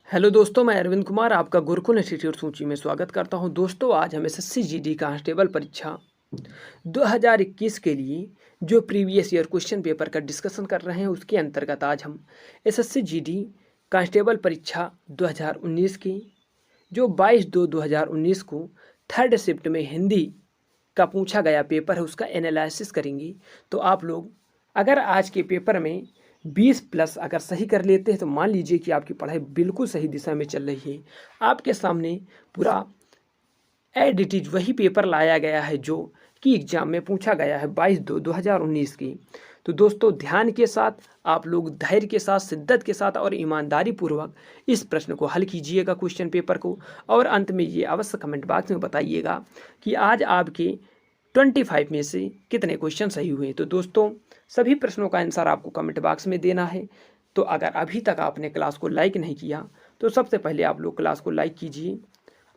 Hello दोस्तों, मैं अरविंद कुमार आपका गुरुकुल इंस्टीट्यूट सूची में स्वागत करता हूं। दोस्तों, आज हम एसएससी जीडी कांस्टेबल परीक्षा 2021 के लिए जो प्रीवियस ईयर क्वेश्चन पेपर का डिस्कशन कर रहे हैं, उसके अंतर्गत आज हम एसएससी जीडी कांस्टेबल परीक्षा 2019 की जो 22/2/2019 को थर्ड शिफ्ट में हिंदी का पूछा गया पेपर है, उसका एनालिसिस करेंगे। तो आप लोग अगर आज के पेपर में 20+ अगर सही कर लेते हैं तो मान लीजिए कि आपकी पढ़ाई बिल्कुल सही दिशा में चल रही है। आपके सामने पूरा एज इट इज़ वही पेपर लाया गया है जो कि एग्ज़ाम में पूछा गया है 22/2/2019 की। तो दोस्तों, ध्यान के साथ आप लोग धैर्य के साथ, शिद्दत के साथ और ईमानदारी पूर्वक इस प्रश्न को हल कीजिएगा, क्वेश्चन पेपर को। और अंत में ये अवश्य कमेंट बॉक्स में बताइएगा कि आज आपके 25 में से कितने क्वेश्चन सही हुए। तो दोस्तों, सभी प्रश्नों का आंसर आपको कमेंट बॉक्स में देना है। तो अगर अभी तक आपने क्लास को लाइक नहीं किया तो सबसे पहले आप लोग क्लास को लाइक कीजिए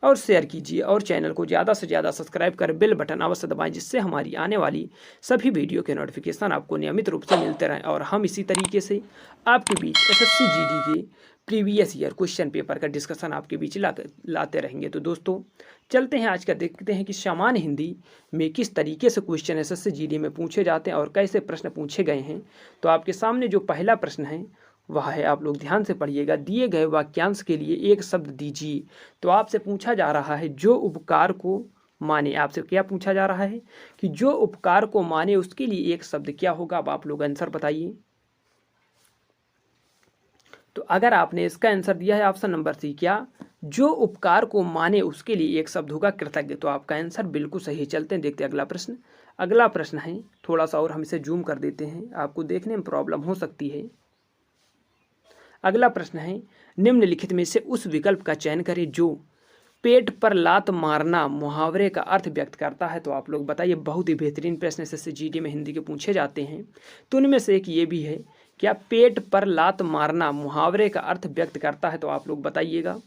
और शेयर कीजिए और चैनल को ज़्यादा से ज़्यादा सब्सक्राइब कर बेल बटन अवश्य दबाएं, जिससे हमारी आने वाली सभी वीडियो के नोटिफिकेशन आपको नियमित रूप से मिलते रहें और हम इसी तरीके से आपके बीच एसएससी जीडी के प्रीवियस ईयर क्वेश्चन पेपर का डिस्कशन आपके बीच लाते रहेंगे। तो दोस्तों, चलते हैं आज का, देखते हैं कि सामान्य हिंदी में किस तरीके से क्वेश्चन एसएससी जीडी में पूछे जाते हैं और कैसे प्रश्न पूछे गए हैं। तो आपके सामने जो पहला प्रश्न है वह है, आप लोग ध्यान से पढ़िएगा। दिए गए वाक्यांश के लिए एक शब्द दीजिए। तो आपसे पूछा जा रहा है जो उपकार को माने। आपसे क्या पूछा जा रहा है कि जो उपकार को माने उसके लिए एक शब्द क्या होगा। अब आप लोग आंसर बताइए। तो अगर आपने इसका आंसर दिया है ऑप्शन नंबर सी, क्या जो उपकार को माने उसके लिए एक शब्द होगा कृतज्ञ, तो आपका आंसर बिल्कुल सही है। चलते हैं, देखते हैं अगला प्रश्न। अगला प्रश्न है, थोड़ा सा और हम इसे जूम कर देते हैं, आपको देखने में प्रॉब्लम हो सकती है। अगला प्रश्न है, निम्नलिखित में से उस विकल्प का चयन करें जो पेट पर लात मारना मुहावरे का अर्थ व्यक्त करता है। तो आप लोग बताइए। बहुत ही बेहतरीन प्रश्न एसएससी जीडी में हिंदी के पूछे जाते हैं। तो उनमें से एक ये भी है, क्या पेट पर लात मारना मुहावरे का अर्थ व्यक्त करता है। तो आप लोग बताइएगा।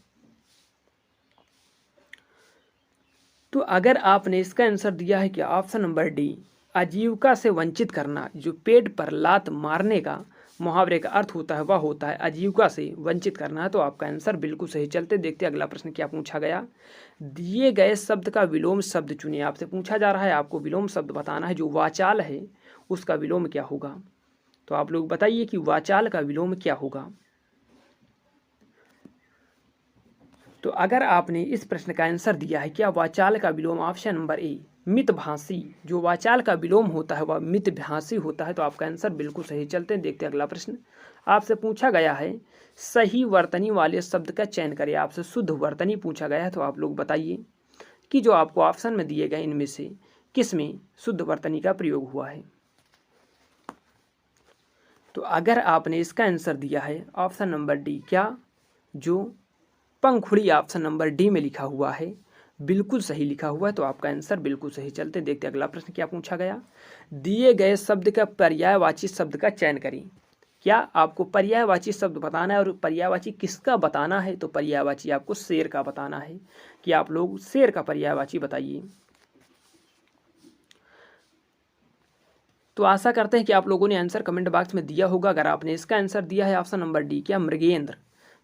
तो अगर आपने इसका आंसर दिया है कि ऑप्शन नंबर डी, आजीविका से वंचित करना, जो पेट पर लात मारने का मुहावरे का अर्थ होता है वह होता है आजीविका से वंचित करना है, तो आपका आंसर बिल्कुल सही। चलते देखते अगला प्रश्न क्या पूछा गया। दिए गए शब्द का विलोम शब्द चुनिए। आपसे पूछा जा रहा है, आपको विलोम शब्द बताना है। जो वाचाल है उसका विलोम क्या होगा। तो आप लोग बताइए कि वाचाल का विलोम क्या होगा। तो अगर आपने इस प्रश्न का आंसर दिया है क्या वाचाल का विलोम ऑप्शन नंबर ए मितभाषी, जो वाचाल का विलोम होता है वह मितभाषी होता है, तो आपका आंसर बिल्कुल सही। चलते हैं, देखते हैं अगला प्रश्न। आपसे पूछा गया है सही वर्तनी वाले शब्द का चयन करें। आपसे शुद्ध वर्तनी पूछा गया है, तो आप लोग बताइए कि जो आपको ऑप्शन में दिए गए इनमें से किस में शुद्ध वर्तनी का प्रयोग हुआ है। तो अगर आपने इसका आंसर दिया है ऑप्शन नंबर डी, क्या जो पंखुड़ी ऑप्शन नंबर डी में लिखा हुआ है, बिल्कुल सही लिखा हुआ है, तो आपका आंसर बिल्कुल सही। चलते देखते अगला प्रश्न क्या पूछा गया। दिए गए शब्द का पर्यायवाची शब्द का चयन करें। क्या आपको पर्यायवाची शब्द बताना है और पर्यायवाची किसका बताना है। तो पर्यायवाची आपको शेर का बताना है, कि आप लोग शेर का पर्यायवाची बताइए। तो आशा करते हैं कि आप लोगों ने आंसर कमेंट बॉक्स में दिया होगा। अगर आपने इसका आंसर दिया है ऑप्शन नंबर डी, क्या मृगेंद्र,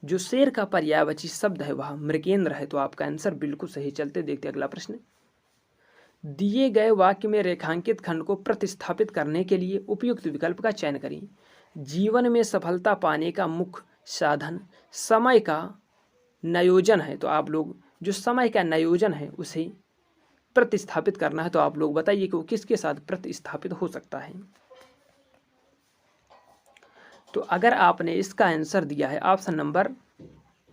जो शेर का पर्यायवाची शब्द है वह मृगेंद्र है, तो आपका आंसर बिल्कुल सही। चलते देखते अगला प्रश्न। दिए गए वाक्य में रेखांकित खंड को प्रतिस्थापित करने के लिए उपयुक्त विकल्प का चयन करें। जीवन में सफलता पाने का मुख्य साधन समय का नियोजन है, तो आप लोग जो समय का नियोजन है उसे प्रतिस्थापित करना है, तो आप लोग बताइए कि वो किसके साथ प्रतिस्थापित हो सकता है। तो अगर आपने इसका आंसर दिया है ऑप्शन नंबर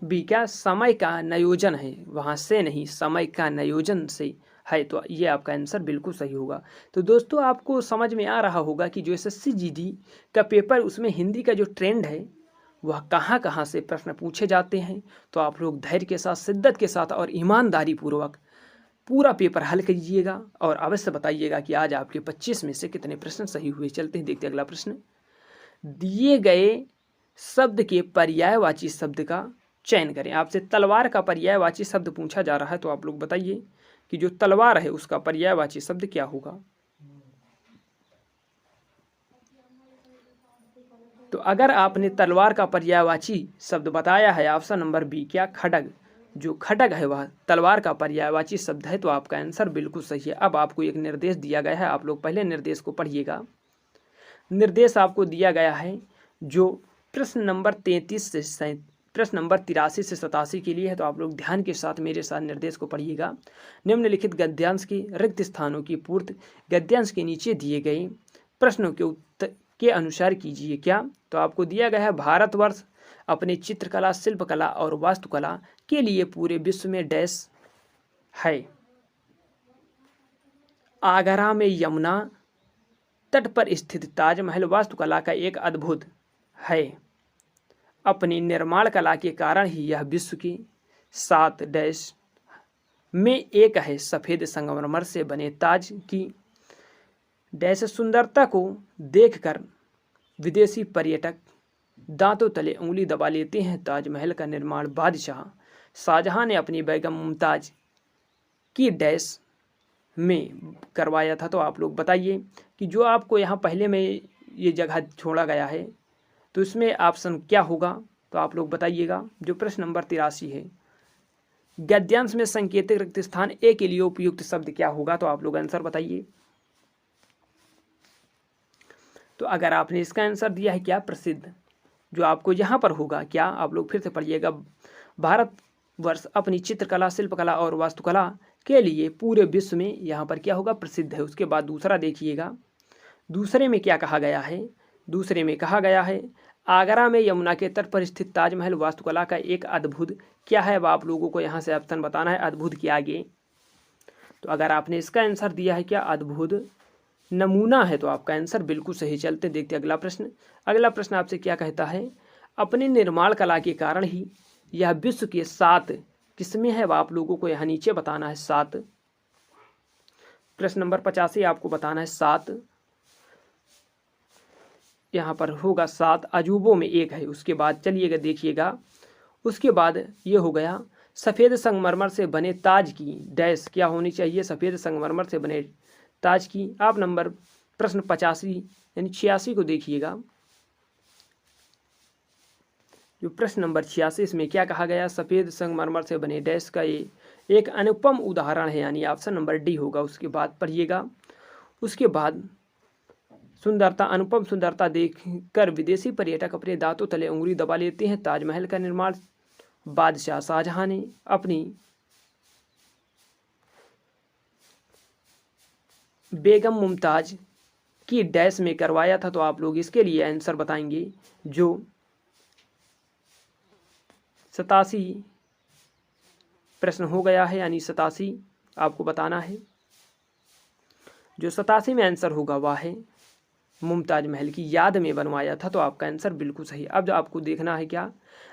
बी, क्या समय का नियोजन है, वहाँ से नहीं, समय का नियोजन से है, तो ये आपका आंसर बिल्कुल सही होगा। तो दोस्तों, आपको समझ में आ रहा होगा कि जो एसएससी जीडी का पेपर, उसमें हिंदी का जो ट्रेंड है वह कहाँ कहाँ से प्रश्न पूछे जाते हैं। तो आप लोग धैर्य के साथ, शिद्दत के साथ और ईमानदारी पूर्वक पूरा पेपर हल कीजिएगा और अवश्य बताइएगा कि आज आपके 25 में से कितने प्रश्न सही हुए। चलते हैं, देखते अगला प्रश्न। दिए गए शब्द के पर्यायवाची शब्द का चयन करें। आपसे तलवार का पर्यायवाची शब्द पूछा जा रहा है, तो आप लोग बताइए कि जो तलवार है उसका पर्यायवाची शब्द क्या होगा। तो अगर आपने तलवार का पर्यायवाची शब्द बताया है ऑप्शन नंबर बी क्या खड्ग, जो खड्ग है वह तलवार का पर्यायवाची शब्द है, तो आपका आंसर बिल्कुल सही है। अब आपको एक निर्देश दिया गया है, आप लोग पहले निर्देश को पढ़िएगा। निर्देश आपको दिया गया है जो प्रश्न नंबर 33 से प्रश्न नंबर 83 से 87 के लिए है, तो आप लोग ध्यान के साथ मेरे साथ निर्देश को पढ़िएगा। निम्नलिखित गद्यांश के रिक्त स्थानों की पूर्ति गद्यांश के नीचे दिए गए प्रश्नों के उत्तर के अनुसार कीजिए। क्या, तो आपको दिया गया है भारतवर्ष अपने चित्रकला, शिल्पकला और वास्तुकला के लिए पूरे विश्व में डैश है। आगरा में यमुना तट पर स्थित ताजमहल वास्तुकला का एक अद्भुत है। अपनी निर्माण कला के कारण ही यह विश्व की 7 डैश में एक है। सफ़ेद संगमरमर से बने ताज की डैश सुंदरता को देखकर विदेशी पर्यटक दांतों तले उंगली दबा लेते हैं। ताजमहल का निर्माण बादशाह शाहजहां ने अपनी बेगम मुमताज की डैश में करवाया था। तो आप लोग बताइए कि जो आपको यहाँ पहले में ये जगह छोड़ा गया है, तो इसमें ऑप्शन क्या होगा, तो आप लोग बताइएगा। जो प्रश्न नंबर 83 है, गद्यांश में संकेतिक रिक्त स्थान ए के लिए उपयुक्त शब्द क्या होगा, तो आप लोग आंसर बताइए। तो अगर आपने इसका आंसर दिया है क्या प्रसिद्ध, जो आपको यहाँ पर होगा क्या, आप लोग फिर से पढ़िएगा। भारतवर्ष अपनी चित्रकला, शिल्पकला और वास्तुकला के लिए पूरे विश्व में यहाँ पर क्या होगा प्रसिद्ध है। उसके बाद दूसरा देखिएगा, दूसरे में क्या कहा गया है। दूसरे में कहा गया है आगरा में यमुना के तट पर स्थित ताजमहल वास्तुकला का एक अद्भुत क्या है। अब आप लोगों को यहाँ से ऑप्शन बताना है अद्भुत के आगे। तो अगर आपने इसका आंसर दिया है क्या अद्भुत नमूना है, तो आपका आंसर बिल्कुल सही। चलते देखते अगला प्रश्न। अगला प्रश्न आपसे क्या कहता है, अपने निर्माण कला के कारण ही यह विश्व के 7 किस्में है। अब आप लोगों को यहाँ नीचे बताना है 7। प्रश्न नंबर 85 आपको बताना है 7। यहाँ पर होगा 7 अजूबों में एक है। उसके बाद चलिएगा देखिएगा, उसके बाद ये हो गया सफ़ेद संगमरमर से बने ताज की डैश क्या होनी चाहिए। सफ़ेद संगमरमर से बने ताज की आप नंबर प्रश्न 85 यानी 86 को देखिएगा। जो प्रश्न नंबर 86 इसमें क्या कहा गया, सफ़ेद संगमरमर से बने डैश का ये एक अनुपम उदाहरण है, यानी ऑप्शन नंबर डी होगा। उसके बाद पढ़िएगा, उसके बाद सुंदरता, अनुपम सुंदरता देखकर विदेशी पर्यटक अपने दांतों तले उंगली दबा लेते हैं। ताजमहल का निर्माण बादशाह शाहजहां ने अपनी बेगम मुमताज की डैश में करवाया था। तो आप लोग इसके लिए आंसर बताएंगे। जो 87 प्रश्न हो गया है, यानी 87 आपको बताना है। जो 87 में आंसर होगा वह है मुमताज महल की याद में बनवाया था। तो आपका आंसर बिल्कुल सही। अब जो आपको देखना है क्या,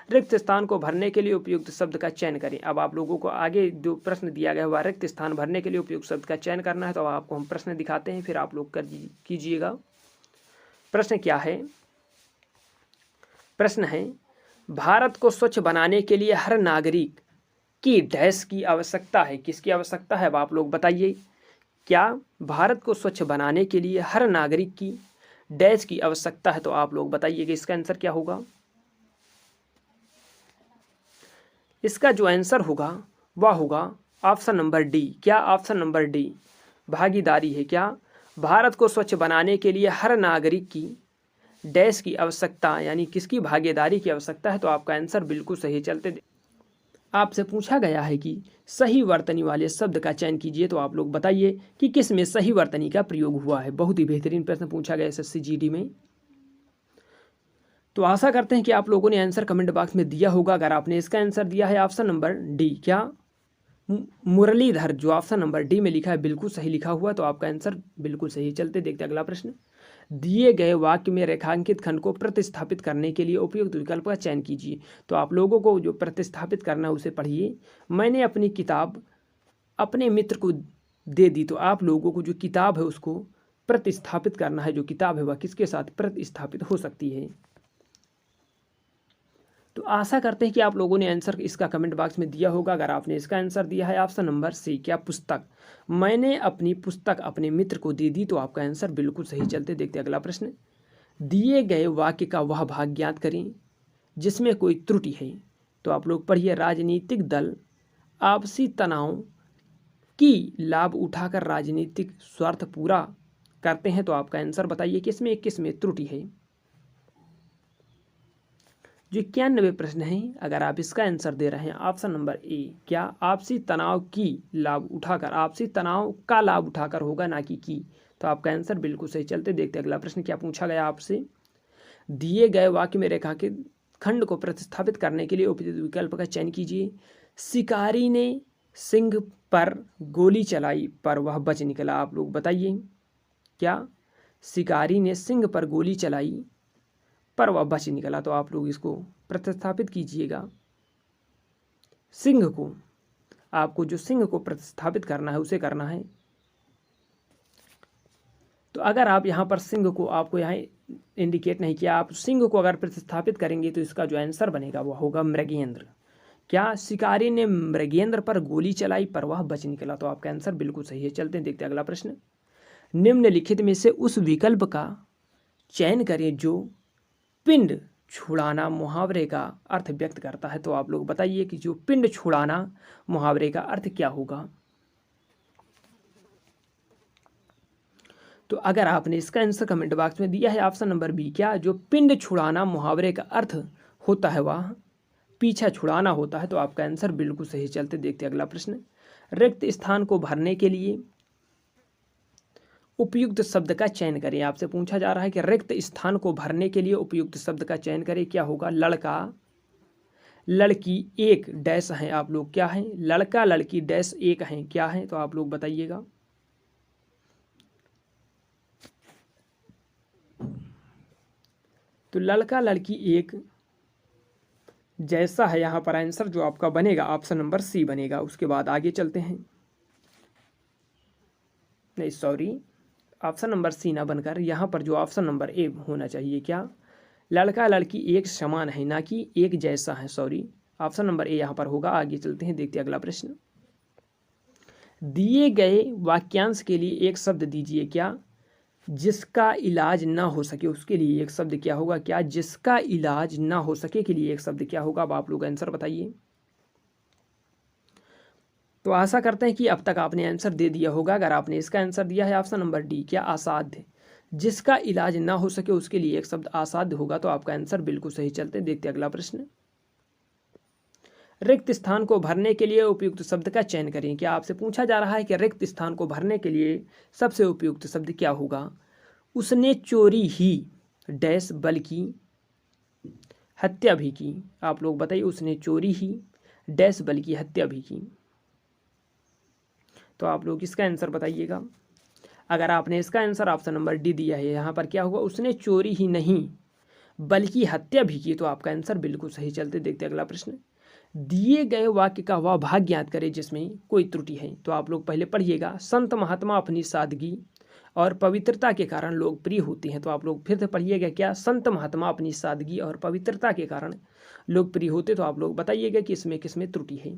रिक्त स्थान को भरने के लिए उपयुक्त शब्द का चयन करें। अब आप लोगों को आगे जो प्रश्न दिया गया हुआ रिक्त स्थान भरने के लिए उपयुक्त शब्द का चयन करना है। तो आपको हम प्रश्न दिखाते हैं, फिर आप लोग कर कीजिएगा। प्रश्न क्या है, प्रश्न है भारत को स्वच्छ बनाने के लिए हर नागरिक की डैश की आवश्यकता है। किसकी आवश्यकता है, अब आप लोग बताइए। क्या भारत को स्वच्छ बनाने के लिए हर नागरिक की डैश की आवश्यकता है, तो आप लोग बताइए कि इसका आंसर क्या होगा। इसका जो आंसर होगा वह होगा ऑप्शन नंबर डी। क्या ऑप्शन नंबर डी भागीदारी है। क्या भारत को स्वच्छ बनाने के लिए हर नागरिक की डैश की आवश्यकता, यानी किसकी भागीदारी की आवश्यकता है, तो आपका आंसर बिल्कुल सही। चलते आपसे पूछा गया है कि सही वर्तनी वाले शब्द का चयन कीजिए। तो आप लोग बताइए कि किस में सही वर्तनी का प्रयोग हुआ है। बहुत ही बेहतरीन प्रश्न पूछा गया एसएससी जीडी में। तो आशा करते हैं कि आप लोगों ने आंसर कमेंट बॉक्स में दिया होगा। अगर आपने इसका आंसर दिया है ऑप्शन नंबर डी, क्या मुरलीधर, जो ऑप्शन नंबर डी में लिखा है बिल्कुल सही लिखा हुआ, तो आपका आंसर बिल्कुल सही। चलते देखते अगला प्रश्न। दिए गए वाक्य में रेखांकित खंड को प्रतिस्थापित करने के लिए उपयुक्त विकल्प का चयन कीजिए। तो आप लोगों को जो प्रतिस्थापित करना है उसे पढ़िए। मैंने अपनी किताब अपने मित्र को दे दी। तो आप लोगों को जो किताब है उसको प्रतिस्थापित करना है। जो किताब है वह किसके साथ प्रतिस्थापित हो सकती है। तो आशा करते हैं कि आप लोगों ने आंसर इसका कमेंट बॉक्स में दिया होगा। अगर आपने इसका आंसर दिया है ऑप्शन नंबर सी, क्या पुस्तक, मैंने अपनी पुस्तक अपने मित्र को दे दी, तो आपका आंसर बिल्कुल सही। चलते देखते अगला प्रश्न। दिए गए वाक्य का वह भाग ज्ञात करें जिसमें कोई त्रुटि है। तो आप लोग पढ़िए, राजनीतिक दल आपसी तनाव की लाभ उठाकर राजनीतिक स्वार्थ पूरा करते हैं। तो आपका आंसर बताइए किसमें त्रुटि है। जो 91 प्रश्न है, अगर आप इसका आंसर दे रहे हैं ऑप्शन नंबर ए, क्या आपसी तनाव की लाभ उठाकर, आपसी तनाव का लाभ उठाकर होगा, ना कि। तो आपका आंसर बिल्कुल सही। चलते देखते अगला प्रश्न क्या पूछा गया आपसे। दिए गए वाक्य में रेखांकित खंड को प्रतिस्थापित करने के लिए उपयुक्त विकल्प का चयन कीजिए। शिकारी ने सिंह पर गोली चलाई पर वह बच निकला। आप लोग बताइए, क्या शिकारी ने सिंह पर गोली चलाई पर वह बच निकला। तो आप लोग इसको प्रतिस्थापित कीजिएगा। सिंह को, आपको जो सिंह को प्रतिस्थापित करना है उसे करना है। तो अगर आप यहाँ पर सिंह को, आपको यहाँ इंडिकेट नहीं किया, आप सिंह को अगर प्रतिस्थापित करेंगे तो इसका जो आंसर बनेगा वह होगा मृगेंद्र। क्या शिकारी ने मृगेंद्र पर गोली चलाई पर वह बच निकला। तो आपका आंसर बिल्कुल सही है। चलते हैं देखते हैं अगला प्रश्न। निम्नलिखित में से उस विकल्प का चयन करें जो पिंड छुड़ाना मुहावरे का अर्थ व्यक्त करता है। तो आप लोग बताइए कि जो पिंड छुड़ाना मुहावरे का अर्थ क्या होगा। तो अगर आपने इसका आंसर कमेंट बॉक्स में दिया है ऑप्शन नंबर बी, क्या जो पिंड छुड़ाना मुहावरे का अर्थ होता है वह पीछा छुड़ाना होता है। तो आपका आंसर बिल्कुल सही। चलते देखते अगला प्रश्न। रिक्त स्थान को भरने के लिए उपयुक्त शब्द का चयन करें। आपसे पूछा जा रहा है कि रिक्त स्थान को भरने के लिए उपयुक्त शब्द का चयन करें। क्या होगा। लड़का लड़की एक डैश हैं। आप लोग क्या हैं। लड़का लड़की डैश एक हैं, क्या हैं। तो आप लोग बताइएगा। तो लड़का लड़की एक जैसा है, यहाँ पर आंसर जो आपका बनेगा ऑप्शन नंबर सी बनेगा। उसके बाद आगे चलते हैं। नहीं सॉरी, ऑप्शन नंबर सी ना बनकर यहाँ पर जो ऑप्शन नंबर ए होना चाहिए। क्या लड़का लड़की एक समान है, ना कि एक जैसा है। सॉरी, ऑप्शन नंबर ए यहाँ पर होगा। आगे चलते हैं, देखते हैं अगला प्रश्न। दिए गए वाक्यांश के लिए एक शब्द दीजिए। क्या जिसका इलाज ना हो सके उसके लिए एक शब्द क्या होगा। क्या जिसका इलाज ना हो सके के लिए एक शब्द क्या होगा। अब आप लोग आंसर बताइए। तो आशा करते हैं कि अब तक आपने आंसर दे दिया होगा। अगर आपने इसका आंसर दिया है ऑप्शन नंबर डी, क्या असाध्य, जिसका इलाज ना हो सके उसके लिए एक शब्द असाध्य होगा। तो आपका आंसर बिल्कुल सही। चलते देखते अगला प्रश्न। रिक्त स्थान को भरने के लिए उपयुक्त शब्द का चयन करें। क्या आपसे पूछा जा रहा है कि रिक्त स्थान को भरने के लिए सबसे उपयुक्त शब्द क्या होगा। उसने चोरी ही डैश बल्कि हत्या भी की। आप लोग बताइए, उसने चोरी ही डैश बल्कि हत्या भी की। तो आप लोग इसका आंसर बताइएगा। अगर आपने इसका आंसर ऑप्शन नंबर डी दिया है, यहाँ पर क्या होगा। उसने चोरी ही नहीं बल्कि हत्या भी की। तो आपका आंसर बिल्कुल सही। चलते देखते अगला प्रश्न। दिए गए वाक्य का वह भाग ज्ञात करें जिसमें कोई त्रुटि है। तो आप लोग पहले पढ़िएगा। संत महात्मा अपनी सादगी और पवित्रता के कारण लोकप्रिय होते हैं। तो आप लोग फिर से पढ़िएगा। क्या संत महात्मा अपनी सादगी और पवित्रता के कारण लोकप्रिय होते। तो आप लोग बताइएगा कि इसमें किसमें त्रुटि है।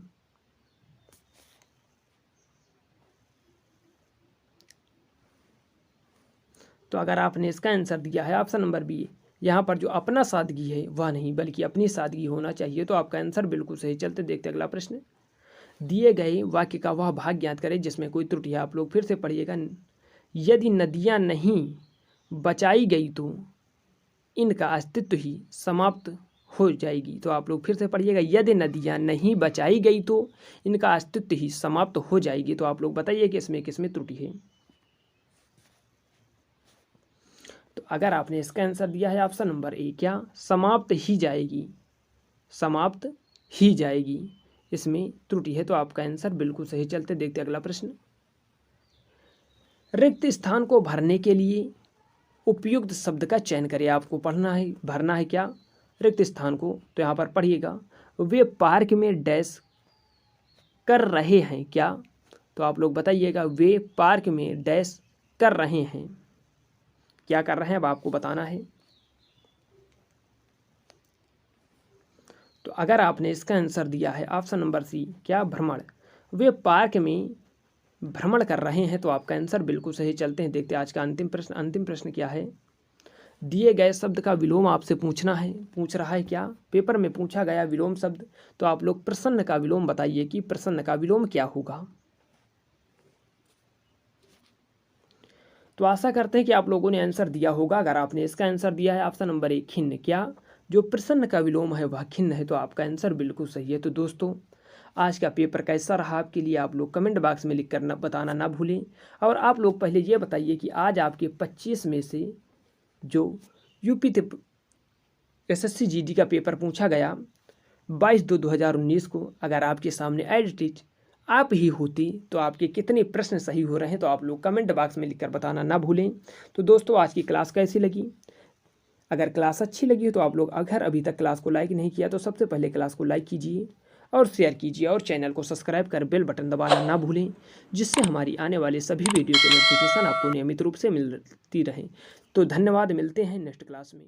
तो अगर आपने इसका आंसर दिया है ऑप्शन नंबर बी, यहाँ पर जो अपना सादगी है वह नहीं बल्कि अपनी सादगी होना चाहिए। तो आपका आंसर बिल्कुल सही। चलते देखते अगला प्रश्न। दिए गए वाक्य का वह भाग ज्ञात करें जिसमें कोई त्रुटि है। आप लोग फिर से पढ़िएगा। यदि नदियाँ नहीं बचाई गई तो इनका अस्तित्व ही समाप्त हो जाएगी। तो आप लोग फिर से पढ़िएगा। यदि नदियाँ नहीं बचाई गई तो इनका अस्तित्व ही समाप्त हो जाएगी। तो आप लोग बताइए कि इसमें किसमें त्रुटि है। तो अगर आपने इसका आंसर दिया है ऑप्शन नंबर ए, क्या समाप्त ही जाएगी, समाप्त ही जाएगी, इसमें त्रुटि है। तो आपका आंसर बिल्कुल सही। चलते देखते अगला प्रश्न। रिक्त स्थान को भरने के लिए उपयुक्त शब्द का चयन करें। आपको पढ़ना है, भरना है क्या रिक्त स्थान को। तो यहाँ पर पढ़िएगा। वे पार्क में डैश कर रहे हैं। क्या। तो आप लोग बताइएगा। वे पार्क में डैश कर रहे हैं, क्या कर रहे हैं अब आपको बताना है। तो अगर आपने इसका आंसर दिया है ऑप्शन नंबर सी, क्या भ्रमण, वे पार्क में भ्रमण कर रहे हैं। तो आपका आंसर बिल्कुल सही। चलते हैं देखते हैं आज का अंतिम प्रश्न। अंतिम प्रश्न क्या है। दिए गए शब्द का विलोम आपसे पूछ रहा है क्या, पेपर में पूछा गया विलोम शब्द, तो आप लोग प्रसन्न का विलोम बताइए कि प्रसन्न का विलोम क्या होगा। तो आशा करते हैं कि आप लोगों ने आंसर दिया होगा। अगर आपने इसका आंसर दिया है ऑप्शन नंबर 1 खिन्न, क्या जो प्रसन्न का विलोम है वह खिन्न है, तो आपका आंसर बिल्कुल सही है। तो दोस्तों आज का पेपर कैसा रहा आपके लिए, आप लोग कमेंट बॉक्स में लिख कर बताना ना भूलें। और आप लोग पहले ये बताइए कि आज आपके 25 में से जो यूपी SSC GD का पेपर पूछा गया 22/2/2019 को, अगर आपके सामने एडिट आप ही होती तो आपके कितने प्रश्न सही हो रहे हैं, तो आप लोग कमेंट बॉक्स में लिखकर बताना ना भूलें। तो दोस्तों आज की क्लास कैसी लगी, अगर क्लास अच्छी लगी हो तो आप लोग अगर अभी तक क्लास को लाइक नहीं किया तो सबसे पहले क्लास को लाइक कीजिए और शेयर कीजिए और चैनल को सब्सक्राइब कर बेल बटन दबाना ना भूलें, जिससे हमारी आने वाले सभी वीडियो की नोटिफिकेशन आपको नियमित रूप से मिलती रहे। तो धन्यवाद, मिलते हैं नेक्स्ट क्लास में।